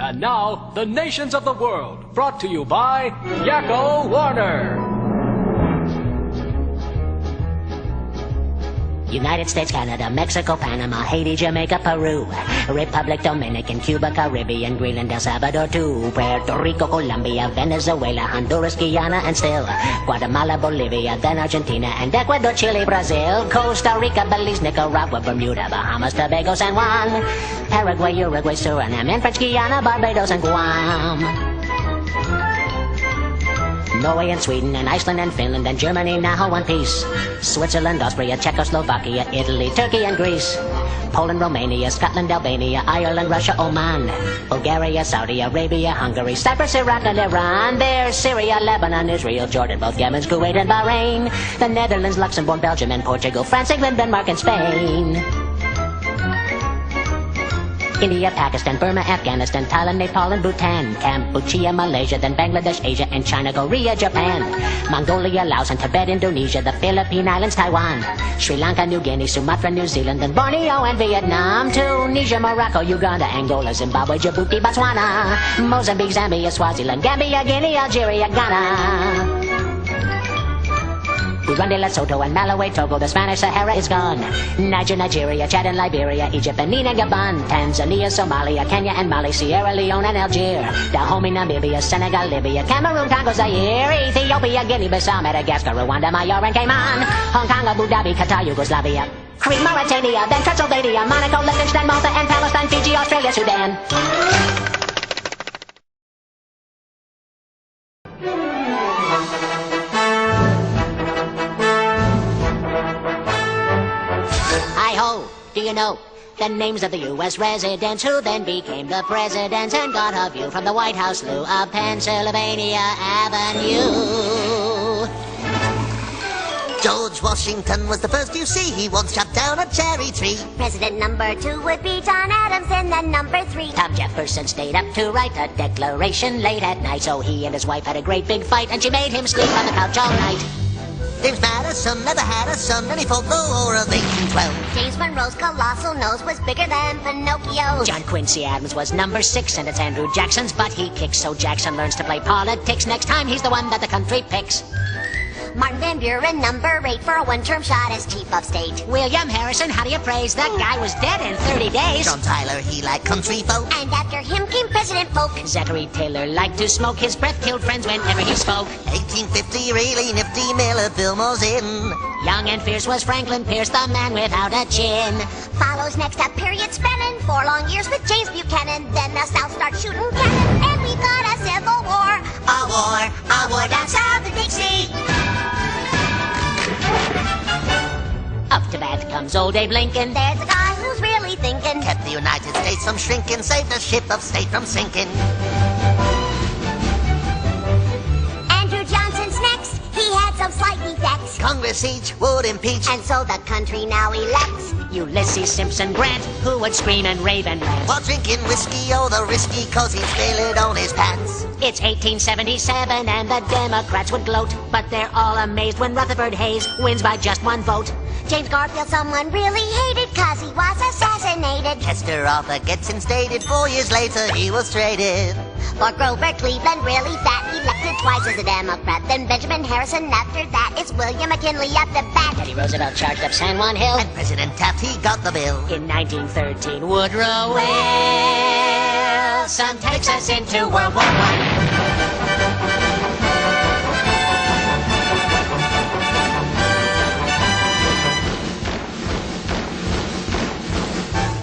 And now, the nations of the world, brought to you by Yakko Warner. United States, Canada, Mexico, Panama, Haiti, Jamaica, Peru, Republic Dominican, Cuba, Caribbean, Greenland, El Salvador too, Puerto Rico, Colombia, Venezuela, Honduras, Guyana, and still Guatemala, Bolivia, then Argentina, and Ecuador, Chile, Brazil, Costa Rica, Belize, Nicaragua, Bermuda, Bahamas, Tobago, San Juan, Paraguay, Uruguay, Suriname, and French Guiana, Barbados, and Guam. Norway and Sweden and Iceland and Finland and Germany now one piece. Switzerland, Austria, Czechoslovakia, Italy, Turkey and Greece. Poland, Romania, Scotland, Albania, Ireland, Russia, Oman. Bulgaria, Saudi Arabia, Hungary, Cyprus, Iraq and Iran. There's Syria, Lebanon, Israel, Jordan, both Yemen, Kuwait and Bahrain. The Netherlands, Luxembourg, Belgium and Portugal, France, England, Denmark and Spain. India, Pakistan, Burma, Afghanistan, Thailand, Nepal and Bhutan, Cambodia, Malaysia, then Bangladesh, Asia and China, Korea, Japan, Mongolia, Laos and Tibet, Indonesia, the Philippine Islands, Taiwan, Sri Lanka, New Guinea, Sumatra, New Zealand, then Borneo and Vietnam, Tunisia, Morocco, Uganda, Angola, Zimbabwe, Djibouti, Botswana, Mozambique, Zambia, Swaziland, Gambia, Guinea, Algeria, Ghana. Burundi, Lesotho, and Malawi, Togo, the Spanish Sahara is gone. Niger, Nigeria, Chad and Liberia, Egypt, Benin and Gabon, Tanzania, Somalia, Kenya and Mali, Sierra Leone and Algier, Dahomey, Namibia, Senegal, Libya, Cameroon, Congo, Zaire, Ethiopia, Guinea-Bissau, Madagascar, Rwanda, Majorca and Cayman, Hong Kong, Abu Dhabi, Qatar, Yugoslavia, Crete, Mauritania, then Transylvania, Monaco, Liechtenstein, Malta and Palestine, Fiji, Australia, Sudan. Do you know the names of the U.S. residents who then became the presidents and got a view from the White House loo of Pennsylvania Avenue? George Washington was the first you see. He once chopped down a cherry tree. President number 2 would be John Adams, and then number 3. Tom Jefferson stayed up to write a declaration late at night, so he and his wife had a great big fight, and she made him sleep on the couch all night. James Madison never had a son, and he fought the War of 1812. James Monroe's colossal nose was bigger than Pinocchio's. John Quincy Adams was number 6, and it's Andrew Jackson's butt he kicks, so Jackson learns to play politics. Next time he's the one that the country picks. Martin Van Buren, number 8, for a one-term shot as chief of state. William Harrison, how do you praise? That guy was dead in 30 days. John Tyler, he liked country folk. And after him came President Polk. Zachary Taylor liked to smoke. His breath killed friends whenever he spoke. 1850, really nifty, Miller Fillmore's in. Young and fierce was Franklin Pierce, the man without a chin. Follows next a period spanning 4 long years with James Buchanan. Then the South starts shooting cannon, and we got a civil war. A war down south of Dixie. Up to bat comes old Abe Lincoln. There's a guy who's really thinking. Kept the United States from shrinking, saved the ship of state from sinking. Andrew Johnson's next. He had some slight defects. Congress each would impeach. And so the country now elects Ulysses Simpson Grant, who would scream and rave and rant. While drinking whiskey, oh the risky, cause he'd spill it on his pants. It's 1877 and the Democrats would gloat, but they're all amazed when Rutherford Hayes wins by just 1 vote. James Garfield someone really hated cause he was assassinated. Chester Arthur gets instated, 4 years later he was traded. For Grover Cleveland, really fat, elected twice as a Democrat. Then Benjamin Harrison, after that it's William McKinley at the bat. Teddy Roosevelt charged up San Juan Hill. And President Taft, he got the bill. In 1913, Woodrow Wilson takes us into World War I.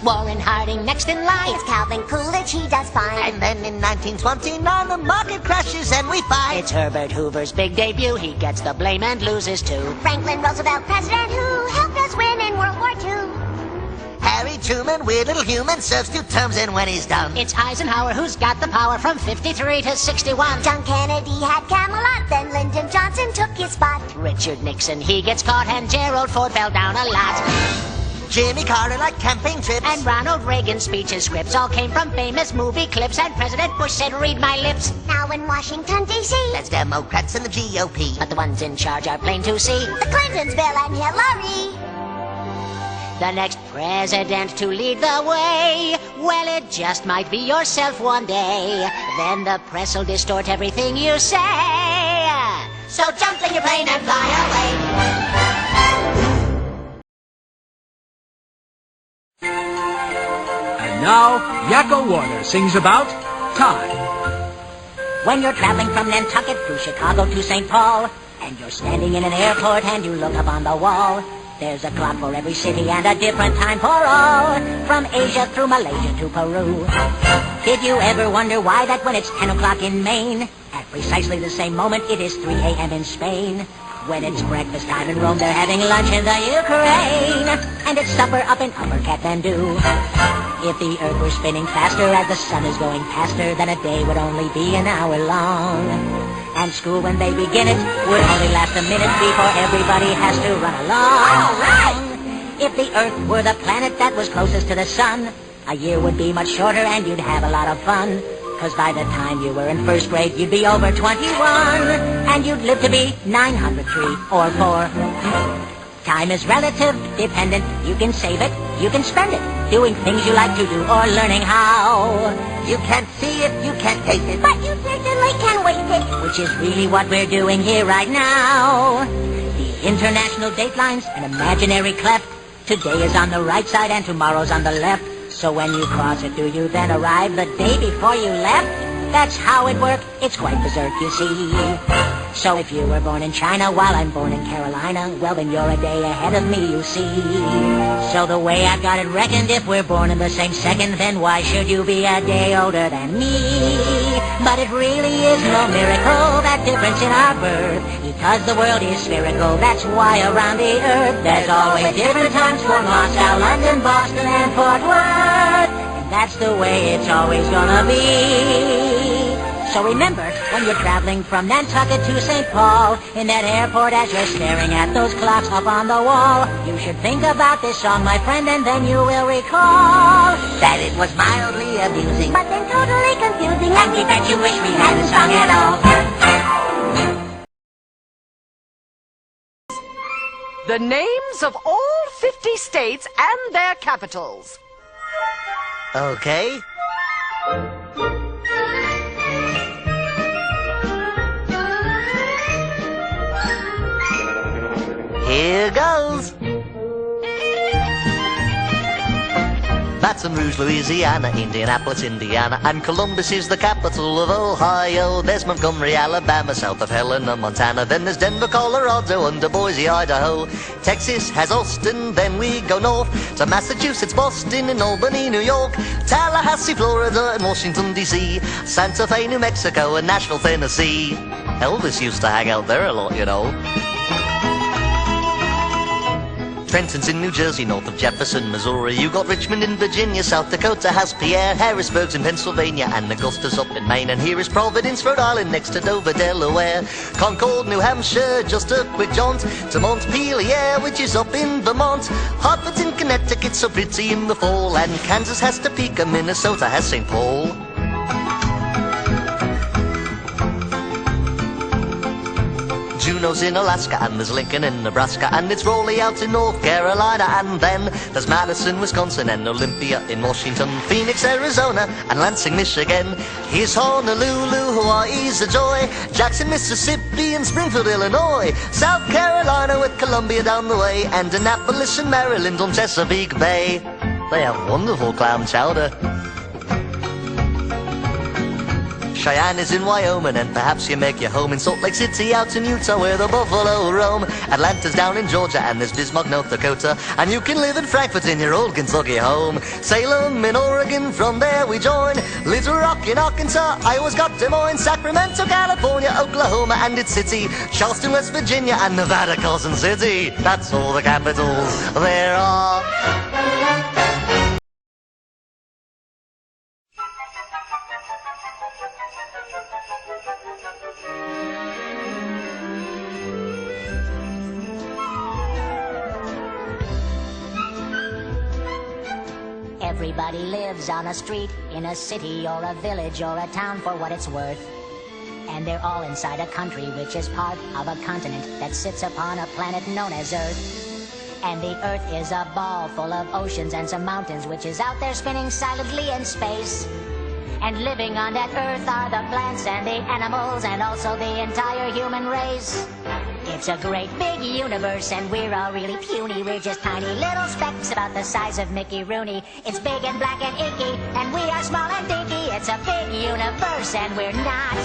Warren Harding next in line. It's Calvin Coolidge, he does fine. And then in 1929 the market crashes and we fight. It's Herbert Hoover's big debut. He gets the blame and loses too. Franklin Roosevelt, president who helped us win in World War II. Harry Truman, weird little human, serves 2 terms and when he's done. It's Eisenhower who's got the power from 53 to 61. John Kennedy had Camelot, then Lyndon Johnson took his spot. Richard Nixon, he gets caught, and Gerald Ford fell down a lot. Jimmy Carter liked camping trips. And Ronald Reagan's speeches, scripts all came from famous movie clips. And President Bush said, read my lips. Now in Washington, D.C. There's Democrats and the GOP. But the ones in charge are plain to see. The Clintons, Bill and Hillary. The next president to lead the way, well, it just might be yourself one day. Then the press will distort everything you say. So jump in your plane and fly away. And now, Yakko Warner sings about time. When you're traveling from Nantucket through Chicago to St. Paul, and you're standing in an airport and you look up on the wall, there's a clock for every city and a different time for all, from Asia through Malaysia to Peru. Did you ever wonder why that when it's 10 o'clock in Maine, at precisely the same moment it is 3 a.m. in Spain? When it's breakfast time in Rome, they're having lunch in the Ukraine, and it's supper up in Upper Kathmandu. If the earth were spinning faster as the sun is going past her, then a day would only be an hour long. And school, when they begin it, would only last a minute before everybody has to run along. All right! If the Earth were the planet that was closest to the sun, a year would be much shorter and you'd have a lot of fun. 'Cause by the time you were in first grade, you'd be over 21, and you'd live to be 903 or 4. Time is relative, dependent. You can save it, you can spend it, doing things you like to do or learning how. You can't see it, you can't taste it, But you certainly can waste it. Which is really what we're doing here right now. The international dateline's an imaginary cleft. Today is on the right side and tomorrow's on the left. So when you cross it, do you then arrive the day before you left? That's how it works. It's quite berserk, you see. So if you were born in China while I'm born in Carolina, well, then you're a day ahead of me, you see. So the way I've got it reckoned, if we're born in the same second, then why should you be a day older than me? But it really is no miracle, that difference in our birth, because the world is spherical. That's why around the earth there's always different times for Moscow, London, Boston, and Fort Worth. And that's the way it's always gonna be. So remember, when you're traveling from Nantucket to St. Paul, in that airport as you're staring at those clocks up on the wall, you should think about this song, my friend, and then you will recall that it was mildly amusing, But then totally confusing. and you bet you wish we hadn't sung at all. The names of all 50 states and their capitals. Okay? Here goes. Baton Rouge, Louisiana, Indianapolis, Indiana, and Columbus is the capital of Ohio. There's Montgomery, Alabama, south of Helena, Montana. Then there's Denver, Colorado, under Boise, Idaho. Texas has Austin, then we go north to Massachusetts, Boston, and Albany, New York. Tallahassee, Florida, and Washington, D.C. Santa Fe, New Mexico, and Nashville, Tennessee. Elvis used to hang out there a lot, you know. Trenton's in New Jersey, north of Jefferson, Missouri. You got Richmond in Virginia, South Dakota has Pierre. Harrisburg's in Pennsylvania, and Augusta's up in Maine. And here is Providence, Rhode Island, next to Dover, Delaware. Concord, New Hampshire, just a quick jaunt to Montpelier, which is up in Vermont. Hartford's in Connecticut, so pretty in the fall. And Kansas has Topeka, Minnesota has St. Paul. Juneau's in Alaska, and there's Lincoln in Nebraska, and it's Raleigh out in North Carolina, and then there's Madison, Wisconsin, and Olympia in Washington, Phoenix, Arizona, and Lansing, Michigan. Here's Honolulu, Hawaii's a joy, Jackson, Mississippi, and Springfield, Illinois, South Carolina with Columbia down the way, and Annapolis in Maryland on Chesapeake Bay. They have wonderful clam chowder. Cheyenne is in Wyoming, and perhaps you make your home in Salt Lake City out in Utah where the buffalo roam. Atlanta's down in Georgia, and there's Bismarck, North Dakota, and you can live in Frankfurt in your old Kentucky home. Salem in Oregon, from there we join. Little Rock in Arkansas, Iowa's got Des Moines. Sacramento, California, Oklahoma and its city, Charleston, West Virginia, and Nevada, Carson City. That's all the capitals there are. Everybody lives on a street, in a city or a village or a town for what it's worth. And they're all inside a country which is part of a continent that sits upon a planet known as Earth. And the Earth is a ball full of oceans and some mountains, which is out there spinning silently in space. And living on that Earth are the plants and the animals and also the entire human race. It's a great big universe and we're all really puny. We're just tiny little specks about the size of Mickey Rooney. It's big and black and inky and we are small and dinky. It's a big universe and we're not.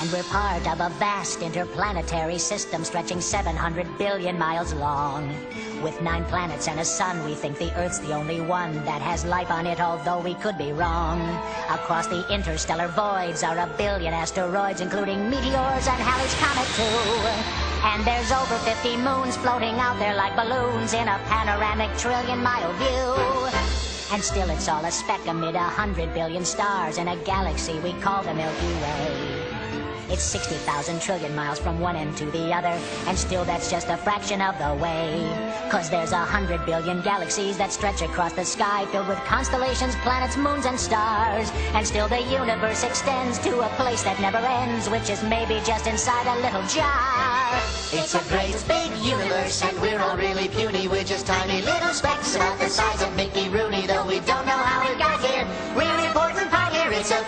And we're part of a vast interplanetary system stretching 700 billion miles long. With 9 planets and a sun, we think the Earth's the only one that has life on it, although we could be wrong. Across the interstellar voids are a billion asteroids, including meteors and Halley's Comet too. And there's over 50 moons floating out there like balloons in a panoramic trillion-mile view. And still it's all a speck amid 100 billion stars in a galaxy we call the Milky Way. It's 60,000 trillion miles from one end to the other, and still that's just a fraction of the way. 'Cause there's 100 billion galaxies that stretch across the sky, filled with constellations, planets, moons, and stars. And still the universe extends to a place that never ends, which is maybe just inside a little jar. It's a great big universe and we're all really puny. We're just tiny little specks about the size of Mickey Rooney. Though we don't know how we got here, we're an important part here. It's a